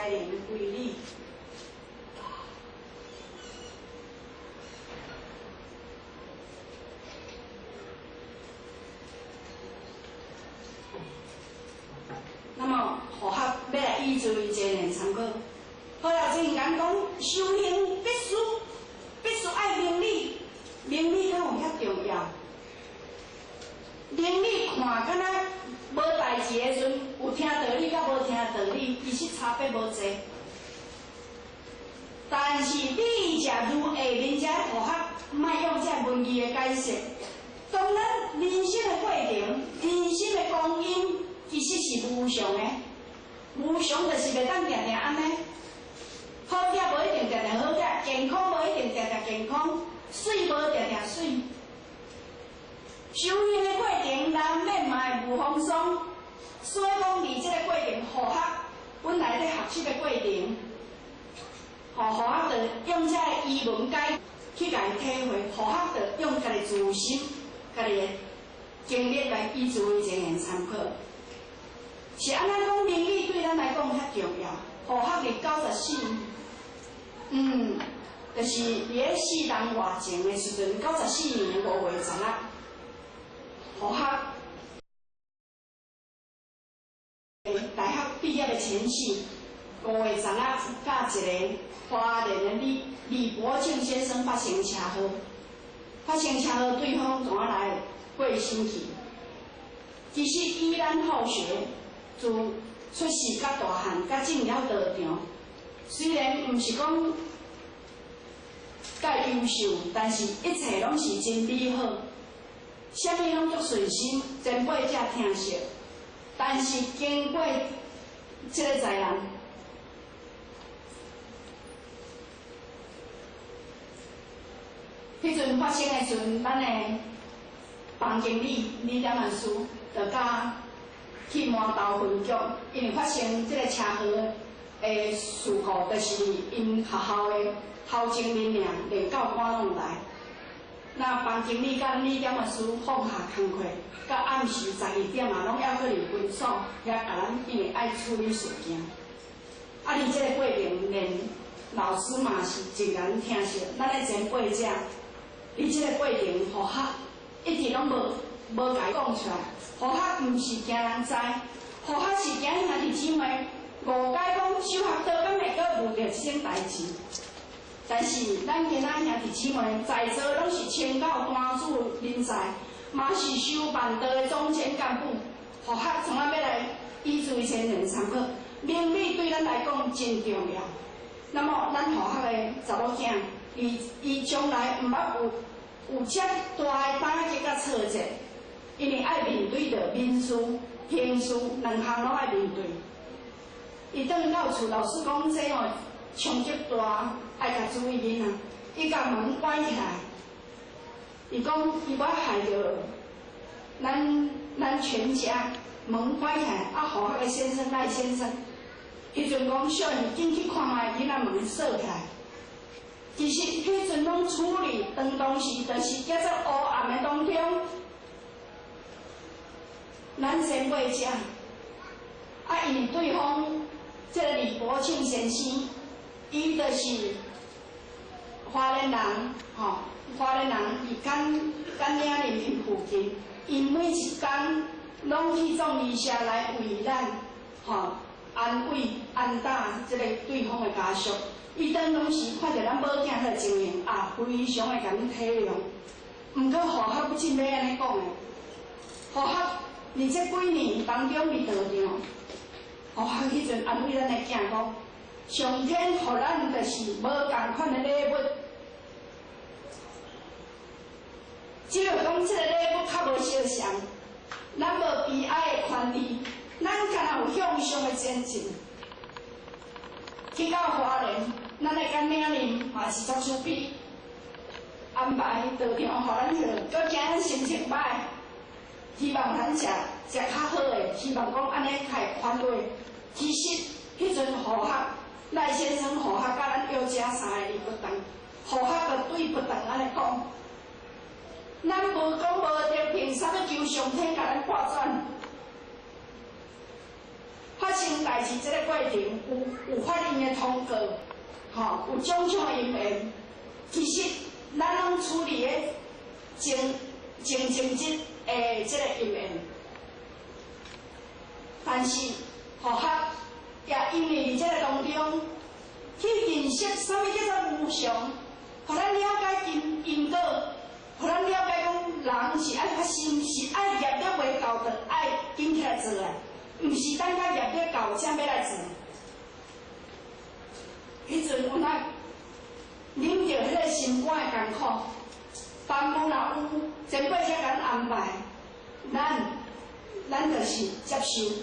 才能归你。那么，学校要来依据一个参考。好了，真讲修行必须爱明理，明理敢有遐重要？明理看敢若无代志的时阵，有听道理甲无听道理，其实差别无济。但是你假如下面这学校，莫用这文字的解释，当咱人生的过程、人生的光阴，其实是无常的。无常就是袂当定定安尼，好食无一定定定好食，健康无一定定定健康，水无定定水。修行的过程难免嘛会无放松，所以讲，伫这个过程，学校本来咧学习的过程，学校着用这个语文解去甲伊体会，学校着用家己自身、家己的经历来以作为经验参考。是安怎讲？明理对咱来讲较重要。学校伫94年，就是伫咧4人外前的时阵，94年5月10日，学校大学毕业的前夕，5月10日，甲一个花莲的李伯庆先生发生车祸。发生车祸，对方怎啊来过身去？其实依咱好学。自出世到大汉，甲进了道场，虽然毋是讲介优秀，但是一切拢是真美好，啥物拢足顺心，前辈才听说。但是经过这个灾难，迄阵发生的时阵，咱的房经理李点文书就甲去满投分局，因为发生这个车祸的事故，就是因学校的头前人员领教官拢来。那房经理甲李点文书放下工课，到暗时12点啊，拢还去离分所，遐甲咱因为爱处理事件。啊，伫这个过程，连老师嘛是真难听说，咱的前辈者，伫这个过程，学校一直拢无甲伊讲出来。学校毋是惊人知，学校是惊兄弟姊妹误解讲修学道敢会阁遇到即种代志。但是咱今仔兄弟姊妹在座拢是清教单子人才，嘛是修办道的总前干部。学校从来要来依据前人参考，明理对咱来讲真重要。那么咱学校的查某囝，伊将来毋捌有遮大的打击甲挫折。因为爱面对着民事、刑事两项拢爱面对。伊转去到厝，老师讲这哦冲击大，爱甲注意囡仔。伊甲门关起来，伊讲伊要害着咱全家。门关起来，啊，学校的先生赖先生，迄阵讲小人进去看卖，囡仔门锁起来。其实迄阵拢处理当时就是叫做黑暗的当中。咱前辈者，啊，因为对方这个李伯庆先生，伊就是花莲人，花莲人伫干岭林附近，因每一天拢去做义社来为咱，安慰安打这个对方的家属。伊当拢是看到咱某囝的情形，啊，非常的甲阮体谅。毋过学校不真要安尼讲的，学校。伫这几年当中，伫道场，学校迄阵安慰咱的囝讲，上天予咱就是无共款的礼物，只要讲这个礼物较无相像，咱无悲哀的权利，咱敢若有向上的前进。去到花莲，咱的干岭林嘛是足趣味，安排道场予咱去，搁惊咱心情歹。希望咱食较好诶，希望讲安尼较会宽慰。其实迄阵学校赖先生学校甲咱要食3个字不同，学校着对不同安尼讲。咱无讲无着，凭啥要求上天甲咱破转？发生代志这个过程有法院的通告，有种种的因缘，其实咱拢处理的前这个因缘，但是互学也因为伫这个当中去认识啥物叫做无常，互咱了解因果，互咱了解讲人是爱发心，是爱业力未到的，爱紧起来做啊，毋是等到业力到才要来做。迄阵有咱啉着迄个心肝的艰苦，父母若有前辈才甲咱安排，咱就是接受。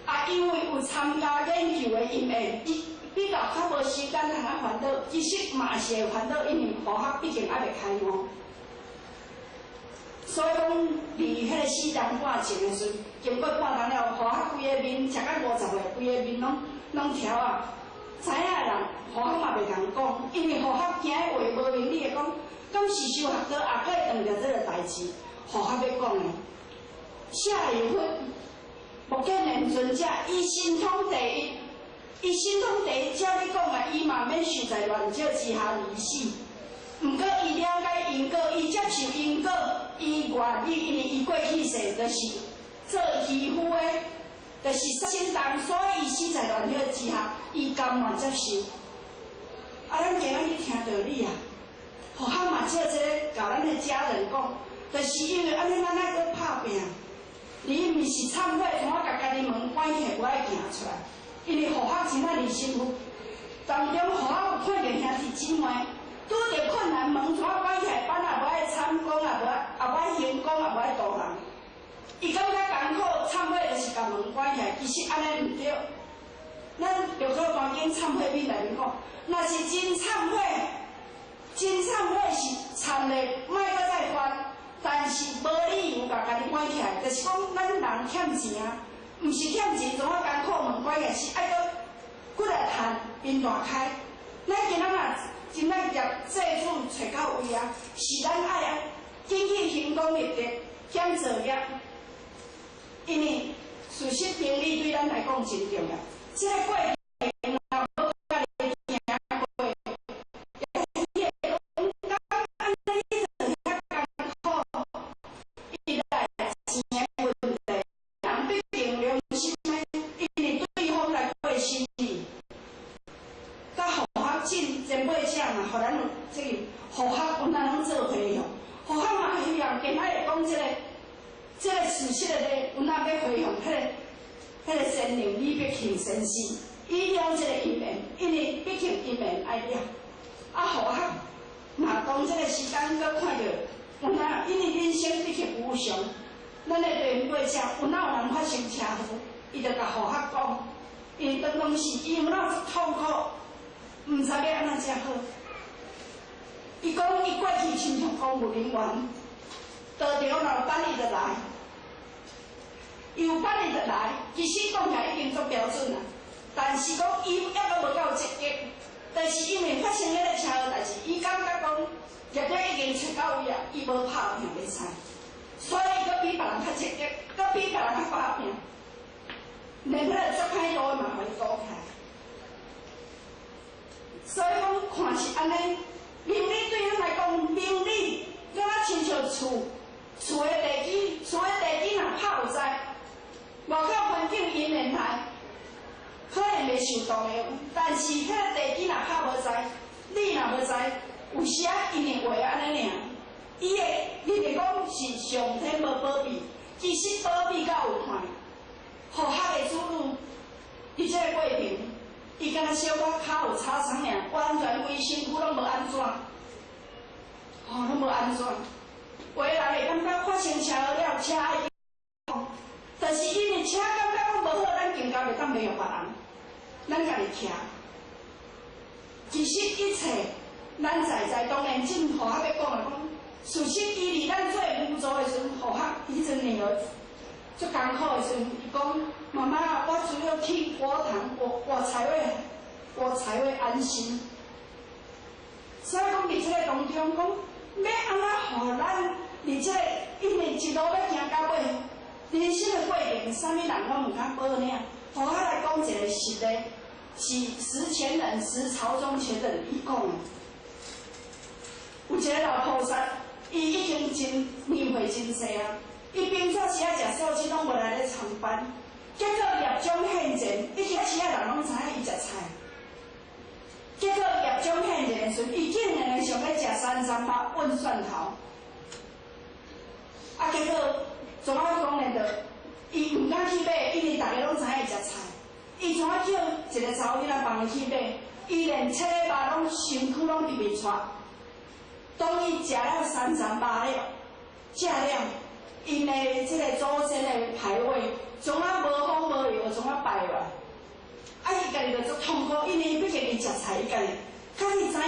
啊，因为有参加研究的因缘，比较较无时间通啊烦恼，其实嘛是会烦恼，因为科学毕竟还未开幕。所以讲，离迄个4点半前的时阵，经过半钟了，科学规个面，食到50岁，规个面拢挑啊。知影的人，科学嘛袂共讲，因为科学听的话无明理的讲，敢是修学到也可以当着这个代志，科学要讲的。下一分。目犍连尊者伊神通第一，伊神通第一，照你讲啊，伊嘛免受在乱石之下而死。毋过伊了解因果，伊接受因果，伊愿意，因为伊过去世就是做渔夫的，就是杀生动，所以伊死在乱石之下，伊甘愿接受。啊，咱今仔日听道理啊，互学嘛照这个甲咱的家人讲，就是因为安尼，咱爱搁拍拼。你毋是忏悔，从我甲家己门关起，我爱行出来。因为互学真仔离辛苦，当中互学有看到兄弟姊妹拄着困难，门从我关起，板也无爱参公，也无爱行公，也无爱度人。伊感觉艰苦，忏悔就是甲门关起，其实安尼毋对。咱着好赶紧忏悔面来面讲，若是真忏悔，真忏悔是忏了，莫搁再犯。但是无理由甲家己关起来，就是讲咱人欠钱，毋是欠钱，从我艰苦门关起来，是爱搁骨力趁面大开。咱今仔若真爱业祭祖找到位啊，是咱爱紧去行功立德，减造业，因为事实平理对咱来讲真重要。这个过程若无家己行过。前辈者嘛，互咱有这个互学，阮咱拢做回向。互学嘛，希望今仔日讲这个事实的咧，阮咱要回向迄个先人李碧庆先生，伊了这个因缘，因为毕竟因缘爱了。啊，互学嘛，当这个时间搁看到，阮咱因为人生毕竟无常，咱的前辈者有哪有人发生车祸，伊就甲互学讲，因为当当时伊有哪痛苦。毋知要安怎才好。伊讲伊过去亲像公务人员，道场若有班伊就来，伊有班伊就来。其实讲起来已经足标准啦，但是讲伊还阁无够积极，就是因为发生迄个车祸代志，伊感觉讲业力已经找到位啊，伊无拍拼袂使，所以伊阁比别人较积极，阁比别人较拍拼，连迄个足歹路嘛，互伊倒起来。所以讲，看是安尼，明理对咱来讲，明理敢若亲像厝的地基，厝的地基若拍有在，外口环境因缘来，可能袂受动的。但是迄个地基若拍无在，你若无在，有时啊，因为话安尼尔，伊的你着讲是上天无保庇，其实保庇到有限。互学的子女，伫这个过程。伊敢若小可脚有擦伤尔，完全规身躯拢无安怎，拢无安怎。话人会感觉发生车祸了，车已经，就是因为车感觉讲无好，咱更加袂当袂用别人，咱家己徛。其实一切，咱在当然，正互学要讲的讲，事实伊伫咱做无助的时阵，互学迄阵女儿。最艰苦的时阵，伊讲妈妈，我只有去佛堂，我才会安心。所以讲，伫这个当中讲，要安怎互咱伫这个，因为一路要行到尾，人生的过程，啥物人拢毋敢保领，我来讲一个实例，是石前人、石朝中前人伊讲的。有一个老菩萨，伊已经真年岁真细啊，伊平早时啊食素食拢无来咧参班，结果业障现前，以前时啊人拢知影伊食菜。结果业障现前的时阵，伊竟然想要食338温蒜头，啊结果怎啊讲呢？着伊唔敢去买，因为大家拢知影伊食菜。伊怎啊叫一个查某囡仔帮伊去买？伊连切肉拢身躯拢入袂出。当伊食了338了，食了，因的即个祖先的牌位，怎啊无风无雨，怎啊败落？啊，伊家己就足痛苦，因为伊毕竟伊食菜，伊家己知影。